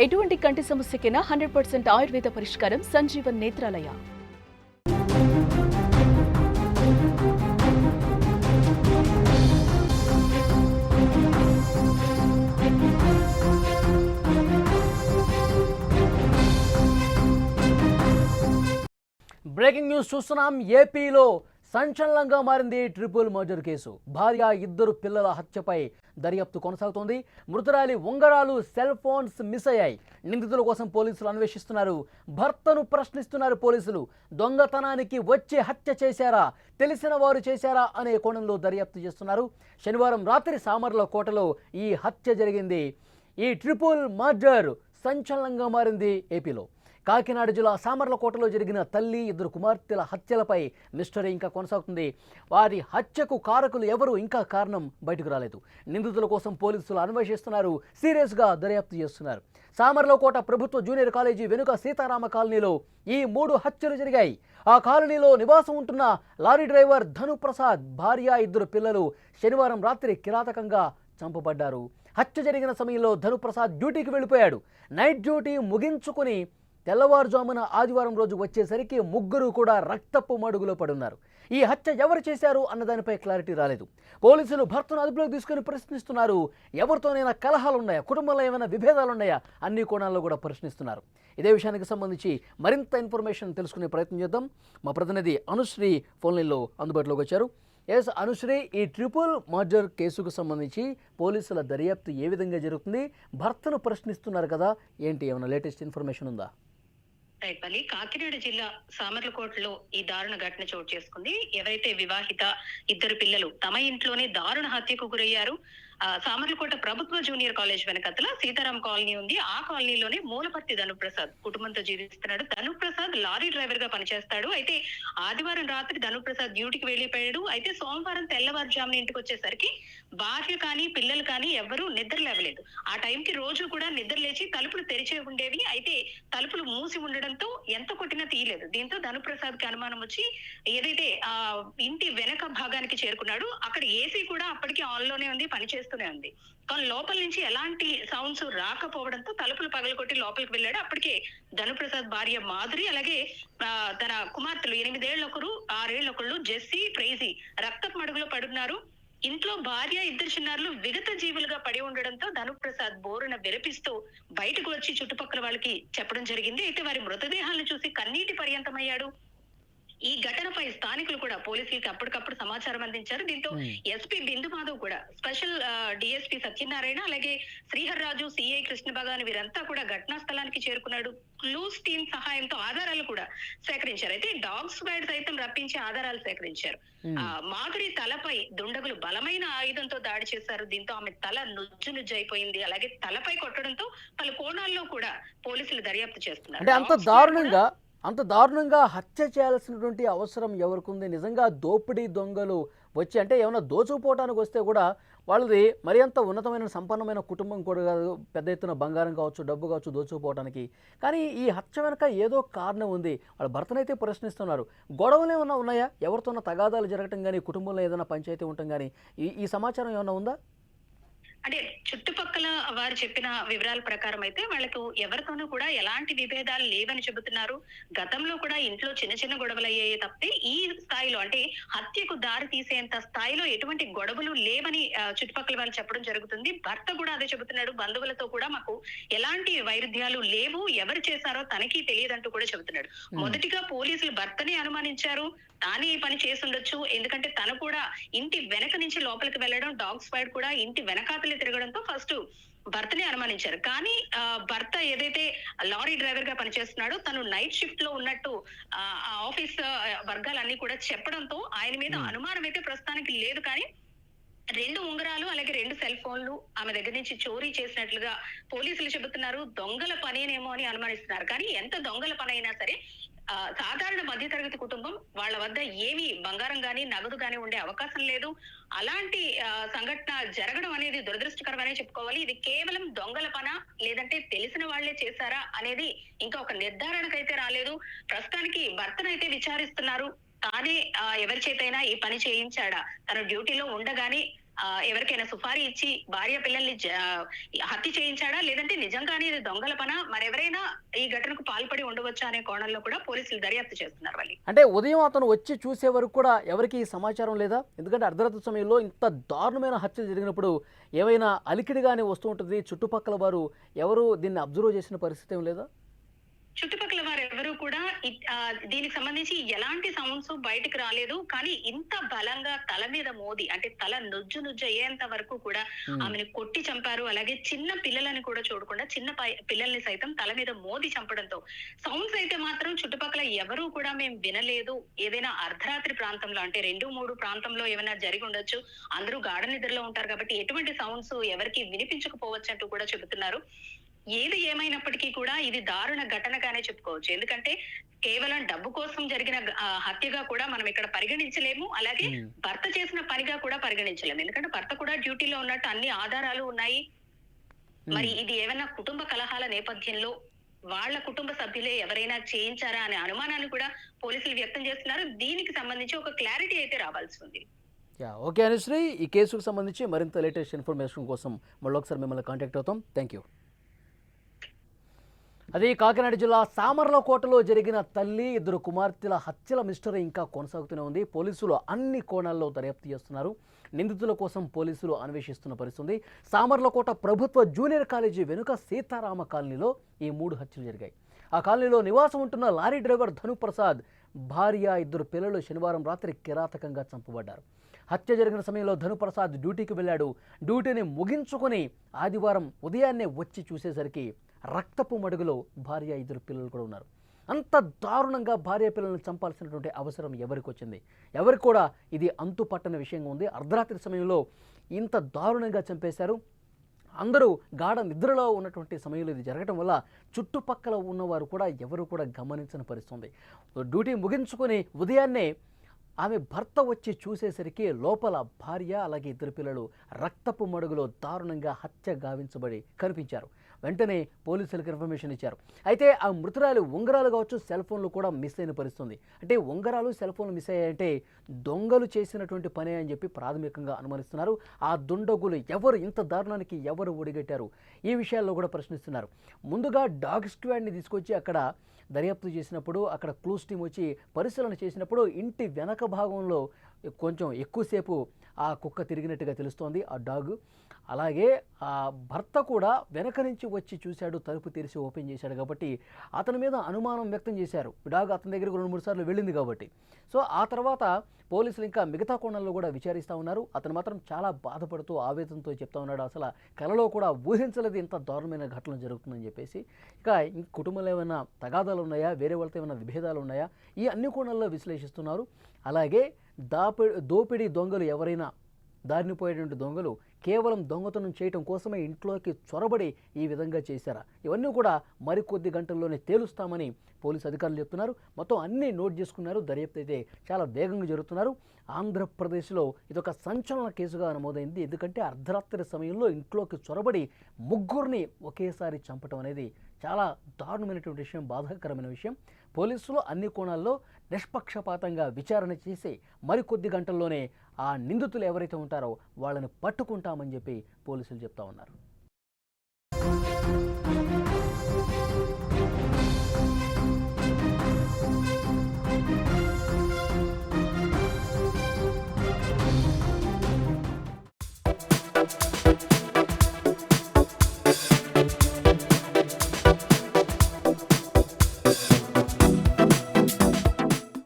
ఎటువంటి కంటి సమస్యకైనా 100% ఆయుర్వేద పరిష్కారం సంజీవన్ నేత్రాలయ. బ్రేకింగ్ న్యూస్ చూస్తున్నాం. ఏపీలో సంచలనంగా మారింది ట్రిపుల్ మర్డర్ కేసు. భార్య, 2 పిల్లల హత్యపై దర్యాప్తు కొనసాగుతోంది. మృతురాలి ఉంగరాలు, సెల్ ఫోన్స్ మిస్ అయ్యాయి. నిందితుల కోసం పోలీసులు అన్వేషిస్తున్నారు. భర్తను ప్రశ్నిస్తున్నారు పోలీసులు. దొంగతనానికి వచ్చి హత్య చేశారా, తెలిసిన వారు చేశారా అనే కోణంలో దర్యాప్తు చేస్తున్నారు. శనివారం రాత్రి సామర్లకోటలో ఈ హత్య జరిగింది. ఈ ట్రిపుల్ మర్డర్ సంచలనంగా మారింది ఏపీలో. కాకినాడ జిల్లా సామర్లకోటలో జరిగిన తల్లి, 2 కుమార్తెల హత్యలపై మిస్టరీ ఇంకా కొనసాగుతుంది. వారి హత్యకు కారకులు ఎవరు, ఇంకా కారణం బయటకు రాలేదు. నిందితుల కోసం పోలీసులు అన్వేషిస్తున్నారు. సీరియస్గా దర్యాప్తు చేస్తున్నారు. సామర్లకోట ప్రభుత్వ జూనియర్ కాలేజీ వెనుక సీతారామ కాలనీలో ఈ 3 హత్యలు జరిగాయి. ఆ కాలనీలో నివాసం ఉంటున్న లారీ డ్రైవర్ ధనుప్రసాద్ భార్య, 2 పిల్లలు శనివారం రాత్రి కిరాతకంగా చంపబడ్డారు. హత్య జరిగిన సమయంలో ధనుప్రసాద్ డ్యూటీకి వెళ్ళిపోయాడు. నైట్ డ్యూటీ ముగించుకుని తెల్లవారుజామున ఆదివారం రోజు వచ్చేసరికి 3 కూడా రక్తపు మడుగులో పడున్నారు. ఈ హత్య ఎవరు చేశారు అన్నదానిపై క్లారిటీ రాలేదు. పోలీసులు భర్తను అదుపులోకి తీసుకుని ప్రశ్నిస్తున్నారు. ఎవరితోనైనా కలహాలు ఉన్నాయా, కుటుంబంలో ఏమైనా విభేదాలు ఉన్నాయా, అన్ని కోణాల్లో కూడా ప్రశ్నిస్తున్నారు. ఇదే విషయానికి సంబంధించి మరింత ఇన్ఫర్మేషన్ తెలుసుకునే ప్రయత్నం చేద్దాం. మా ప్రతినిధి అనుశ్రీ ఫోన్లైన్లో అందుబాటులోకి వచ్చారు. ఎస్ అనుశ్రీ, ఈ ట్రిపుల్ మర్డర్ కేసుకు సంబంధించి పోలీసుల దర్యాప్తు ఏ విధంగా జరుగుతుంది? భర్తను ప్రశ్నిస్తున్నారు కదా, ఏంటి, ఏమైనా లేటెస్ట్ ఇన్ఫర్మేషన్ ఉందా? రైట్పల్లి కాకినాడ జిల్లా సామర్లకోటలో ఈ దారుణ ఘటన చోటు చేసుకుంది. ఎవరైతే వివాహిత 2 పిల్లలు తమ ఇంట్లోనే దారుణ హత్యకు గురయ్యారు. సామర్లకోట ప్రభుత్వ జూనియర్ కాలేజ్ వెనకతల సీతారాం కాలనీ ఉంది. ఆ కాలనీలోనే మూలపర్తి ధనుప్రసాద్ కుటుంబంతో జీవిస్తున్నాడు. ధనుప్రసాద్ లారీ డ్రైవర్ గా పనిచేస్తాడు. అయితే ఆదివారం రాత్రి ధనుప్రసాద్ డ్యూటీకి వెళ్లిపోయాడు. అయితే సోమవారం తెల్లవారుజామున ఇంటికి వచ్చేసరికి భార్య కానీ పిల్లలు కానీ ఎవరూ నిద్ర లేవలేదు. ఆ టైంకి రోజు కూడా నిద్ర లేచి తలుపులు తెరిచే ఉండేవి. అయితే తలుపులు మూసి ఉండడంతో ఎంత కొట్టినా తీయలేదు. దీంతో ధనుప్రసాద్ కి అనుమానం వచ్చి ఏదైతే ఆ ఇంటి వెనక భాగానికి చేరుకున్నాడు. అక్కడ ఏసీ కూడా అప్పటికి ఆన్ లోనే ఉంది, పనిచేస్తూనే ఉంది. కానీ లోపల నుంచి ఎలాంటి సౌండ్స్ రాకపోవడంతో తలుపులు పగలగొట్టి లోపలికి వెళ్ళాడు. అప్పటికే ధనుప్రసాద్ భార్య మాధురి, అలాగే తన కుమార్తెలు 8 ఏళ్ల ఒకరు, 6 ఏళ్ల ఒకళ్ళు, జెస్సీ, ప్రైజీ రక్తపు మడుగులో పడున్నారు. ఇంట్లో భార్య, 2 చిన్నారులు విగత జీవులుగా పడి ఉండడంతో ధనుప్రసాద్ బోరున విలపిస్తూ బయటకు వచ్చి చుట్టుపక్కల వాళ్ళకి చెప్పడం జరిగింది. అయితే వారి మృతదేహాలను చూసి కన్నీటి పర్యంతమయ్యాడు. ఈ ఘటనపై స్థానికులు కూడా పోలీసులకి అప్పటికప్పుడు సమాచారం అందించారు. దీంతో ఎస్పీ బిందు మాధవ్ కూడా, స్పెషల్ డిఎస్పీ సత్యనారాయణ, అలాగే శ్రీహర్రాజు, సిఐ కృష్ణ భగవాన్ వీరంతా కూడా ఘటనా స్థలానికి చేరుకున్నాడు. క్లూస్ టీమ్ సహాయంతో ఆధారాలు కూడా సేకరించారు. అయితే డాగ్ స్క్వాడ్ సైతం రప్పించి ఆధారాలు సేకరించారు. మాధురి తలపై దుండగులు బలమైన ఆయుధంతో దాడి చేశారు. దీంతో ఆమె తల నుజ్జు నుజ్జు అయిపోయింది. అలాగే తలపై కొట్టడంతో పలు కోణాల్లో కూడా పోలీసులు దర్యాప్తు చేస్తున్నారు. అంత దారుణంగా హత్య చేయాల్సినటువంటి అవసరం ఎవరికి ఉంది? నిజంగా దోపిడీ దొంగలు వచ్చి, అంటే ఏమైనా దోచుకుపోవడానికి వస్తే కూడా వాళ్ళది మరి అంత ఉన్నతమైన సంపన్నమైన కుటుంబం కూడా కాదు, పెద్ద ఎత్తున బంగారం కావచ్చు, డబ్బు కావచ్చు దోచుకుపోవడానికి. కానీ ఈ హత్య వెనక ఏదో కారణం ఉంది. వాళ్ళ భర్తనైతే ప్రశ్నిస్తున్నారు. గొడవలు ఏమైనా ఉన్నాయా? ఎవరితోన్నా తగాదాలు జరగటం కానీ, కుటుంబంలో ఏదైనా పంచాయతీ ఉండటం కానీ, ఈ సమాచారం ఏమైనా ఉందా? అంటే చుట్టుపక్కల వారు చెప్పిన వివరాల ప్రకారం అయితే వాళ్ళకు ఎవరితోనూ కూడా ఎలాంటి విభేదాలు లేవని చెబుతున్నారు. గతంలో కూడా ఇంట్లో చిన్న చిన్న గొడవలు అయ్యాయి తప్పితే ఈ స్థాయిలో, అంటే హత్యకు దారి తీసేంత స్థాయిలో ఎటువంటి గొడవలు లేవని చుట్టుపక్కల వాళ్ళు చెప్పడం జరుగుతుంది. భర్త కూడా అదే చెబుతున్నాడు. బంధువులతో కూడా మాకు ఎలాంటి వైరుధ్యాలు లేవు, ఎవరు చేశారో తనకి తెలియదంటూ కూడా చెబుతున్నాడు. మొదటిగా పోలీసులు భర్తని అనుమానించారు. తానే ఈ పని చేసుండొచ్చు, ఎందుకంటే తను కూడా ఇంటి వెనక నుంచి లోపలికి వెళ్ళడం, డాగ్ స్క్వాడ్ కూడా ఇంటి వెనకాతలే తిరగడంతో ఫస్ట్ భర్తని అనుమానించారు. కానీ భర్త ఏదైతే లారీ డ్రైవర్ గా పనిచేస్తున్నాడో తను నైట్ షిఫ్ట్ లో ఉన్నట్టు ఆఫీస్ వర్గాలన్నీ కూడా చెప్పడంతో ఆయన మీద అనుమానం అయితే ప్రస్తుతానికి లేదు. కానీ 2 ఉంగరాలు అలాగే 2 సెల్ ఫోన్లు ఆమె దగ్గర నుంచి చోరీ చేసినట్లుగా పోలీసులు చెబుతున్నారు. దొంగల పనేనేమో అని అనుమానిస్తున్నారు. కానీ ఎంత దొంగల పని అయినా సరే సాధారణ మధ్యతరగతి కుటుంబం, వాళ్ళ వద్ద ఏమి బంగారం గాని నగదు గాని ఉండే అవకాశం లేదు. అలాంటి సంఘటన జరగడం అనేది దురదృష్టకరమనే చెప్పుకోవాలి. ఇది కేవలం దొంగల పన లేదంటే తెలిసిన వాళ్లే చేశారా అనేది ఇంకా ఒక నిర్ధారణకైతే రాలేదు. ప్రస్తుతానికి భర్తనైతే విచారిస్తున్నారు. తానే ఎవరి చేతైనా ఈ పని చేయించాడా, తన డ్యూటీలో ఉండగానే ఎవరికైనా సుపారీ ఇచ్చి భార్య పిల్లల్ని హత్య చేయించాడా, లేదంటే నిజంగానే ఇది దొంగల పన, మరెవరైనా ఈ ఘటనకు పాల్పడి ఉండవచ్చా అనే కోణంలో కూడా పోలీసులు దర్యాప్తు చేస్తున్నారు. వాళ్ళు అంటే ఉదయం అతను వచ్చి చూసే వరకు కూడా ఎవరికి సమాచారం లేదా? ఎందుకంటే అర్ధరాత్రి సమయంలో ఇంత దారుణమైన హత్యలు జరిగినప్పుడు ఏమైనా అలికిడిగానే వస్తూ ఉంటుంది, చుట్టుపక్కల వారు ఎవరు దీన్ని అబ్జర్వ్ చేసిన పరిస్థితి ఏం లేదా? చుట్టుపక్కల వారు ఎవరు కూడా దీనికి సంబంధించి ఎలాంటి సౌండ్స్ బయటకు రాలేదు. కానీ ఇంత బలంగా తల మీద మోది, అంటే తల నుజ్జు అయ్యేంత వరకు కూడా ఆమెను కొట్టి చంపారు. అలాగే చిన్న పిల్లలని కూడా చూడకుండా చిన్న పిల్లల్ని సైతం తల మీద మోది చంపడంతో సౌండ్స్ అయితే మాత్రం చుట్టుపక్కల ఎవరు కూడా మేము వినలేదు. ఏదైనా అర్ధరాత్రి ప్రాంతంలో, అంటే 2-3 ప్రాంతంలో ఏమైనా జరిగి ఉండొచ్చు. అందరూ గాఢ నిద్రలో ఉంటారు కాబట్టి ఎటువంటి సౌండ్స్ ఎవరికి వినిపించకపోవచ్చు అంటూ కూడా చెబుతున్నారు. ఏది ఏమైనప్పటికీ కూడా ఇది దారుణ ఘటనగానే చెప్పుకోవచ్చు. ఎందుకంటే కేవలం డబ్బు కోసం జరిగిన హత్యగా కూడా మనం ఇక్కడ పరిగణించలేము. అలాగే భర్త చేసిన పనిగా కూడా పరిగణించలేము. ఎందుకంటే భర్త కూడా డ్యూటీలో ఉన్నట్టు అన్ని ఆధారాలు ఉన్నాయి. మరి ఇది ఏమైనా కుటుంబ కలహాల నేపథ్యంలో వాళ్ళ కుటుంబ సభ్యులే ఎవరైనా చేయించారా అనే అనుమానాన్ని కూడా పోలీసులు వ్యక్తం చేస్తున్నారు. దీనికి సంబంధించి ఒక క్లారిటీ అయితే రావాల్సి ఉంది. ఓకే అనుశ్రీ, ఈ కేసుకు సంబంధించి మరింత లేటెస్ట్ ఇన్ఫర్మేషన్ కోసం మళ్ళీ ఒకసారి మిమ్మల్ని కాంటాక్ట్ అవుతాం. Thank you. అది కాకినాడ జిల్లా సామర్లకోటలో జరిగిన తల్లి, 2 కుమార్తెల హత్యల మిస్టరీ ఇంకా కొనసాగుతూనే ఉంది. పోలీసులు అన్ని కోణాల్లో దర్యాప్తు చేస్తున్నారు. నిందితుల కోసం పోలీసులు అన్వేషిస్తున్న పరిస్థితుంది. సామర్లకోట ప్రభుత్వ జూనియర్ కాలేజీ వెనుక సీతారామ కాలనీలో ఈ 3 హత్యలు జరిగాయి. ఆ కాలనీలో నివాసం ఉంటున్న లారీ డ్రైవర్ ధనుప్రసాద్ భార్య, 2 పిల్లలు శనివారం రాత్రి కిరాతకంగా చంపబడ్డారు. హత్య జరిగిన సమయంలో ధనుప్రసాద్ డ్యూటీకి వెళ్ళాడు. డ్యూటీని ముగించుకొని ఆదివారం ఉదయాన్నే వచ్చి చూసేసరికి రక్తపు మడుగులో భార్య, 2 పిల్లలు కూడా ఉన్నారు. అంత దారుణంగా భార్య పిల్లలను చంపాల్సినటువంటి అవసరం ఎవరికి వచ్చింది? ఎవరికి కూడా ఇది అంతు పట్టని విషయంగా ఉంది. అర్ధరాత్రి సమయంలో ఇంత దారుణంగా చంపేశారు. అందరూ గాఢ నిద్రలో ఉన్నటువంటి సమయంలో ఇది జరగడం వల్ల చుట్టుపక్కల ఉన్నవారు కూడా ఎవరు కూడా గమనించని పరిస్థితుంది. డ్యూటీ ముగించుకొని ఉదయాన్నే ఆమె భర్త వచ్చి చూసేసరికి లోపల భార్య అలాగే 2 పిల్లలు రక్తపు మడుగులో దారుణంగా హత్య గావించబడి కనిపించారు. వెంటనే పోలీసులకు ఇన్ఫర్మేషన్ ఇచ్చారు. అయితే ఆ మృతురాలు ఉంగరాలు కావచ్చు, సెల్ ఫోన్లు కూడా మిస్ అయిన పరిస్థితుంది. అంటే ఉంగరాలు, సెల్ ఫోన్లు మిస్ అయ్యాయంటే దొంగలు చేసినటువంటి పనే అని చెప్పి ప్రాథమికంగా అనుమానిస్తున్నారు. ఆ దుండగులు ఎవరు, ఇంత దారుణానికి ఎవరు ఒడిగట్టారు, ఈ విషయాల్లో కూడా ప్రశ్నిస్తున్నారు. ముందుగా డాగ్ స్క్వాడ్ని తీసుకొచ్చి అక్కడ దర్యాప్తు చేసినప్పుడు, అక్కడ క్లూస్ టీం వచ్చి పరిశీలన చేసినప్పుడు ఇంటి వెనక భాగంలో కొంచెం ఎక్కువసేపు ఆ కుక్క తిరిగినట్టుగా తెలుస్తోంది, ఆ డాగ్. అలాగే ఆ భర్త కూడా వెనక నుంచి వచ్చి చూశాడు, తలుపు తెరిచి ఓపెన్ చేశాడు కాబట్టి అతని మీద అనుమానం వ్యక్తం చేశారు. డాగ్ అతని దగ్గరకు 2-3 సార్లు వెళ్ళింది కాబట్టి. సో ఆ తర్వాత పోలీసులు ఇంకా మిగతా కోణంలో కూడా విచారిస్తూ ఉన్నారు. అతను మాత్రం చాలా బాధపడుతూ ఆవేదనతో చెప్తా ఉన్నాడు, అసలు కలలో కూడా ఊహించలేదు ఇంత దారుణమైన ఘటన జరుగుతుందని చెప్పేసి. ఇక కుటుంబంలో ఏమైనా తగాదాలు ఉన్నాయా, వేరే వాళ్ళతో ఏమైనా విభేదాలు ఉన్నాయా, ఈ అన్ని కోణాల్లో విశ్లేషిస్తున్నారు. అలాగే దోపిడీ దొంగలు ఎవరైనా, దారినిపోయేటువంటి దొంగలు కేవలం దొంగతనం చేయటం కోసమే ఇంట్లోకి చొరబడి ఈ విధంగా చేశారా, ఇవన్నీ కూడా మరికొద్ది గంటల్లోనే తేలుస్తామని పోలీసు అధికారులు చెప్తున్నారు. మొత్తం అన్నీ నోట్ చేసుకున్నారు. దర్యాప్తు అయితే చాలా వేగంగా జరుగుతున్నారు. ఆంధ్రప్రదేశ్లో ఇదొక సంచలన కేసుగా నమోదైంది. ఎందుకంటే అర్ధరాత్రి సమయంలో ఇంట్లోకి చొరబడి 3 ఒకేసారి చంపటం అనేది చాలా దారుణమైనటువంటి విషయం, బాధాకరమైన విషయం. పోలీసులు అన్ని కోణాల్లో నిష్పక్షపాతంగా విచారణ చేసి మరికొద్ది గంటల్లోనే ఆ నిందితులు ఎవరైతే ఉంటారో వాళ్ళని పట్టుకుంటామని చెప్పి పోలీసులు చెప్తా ఉన్నారు.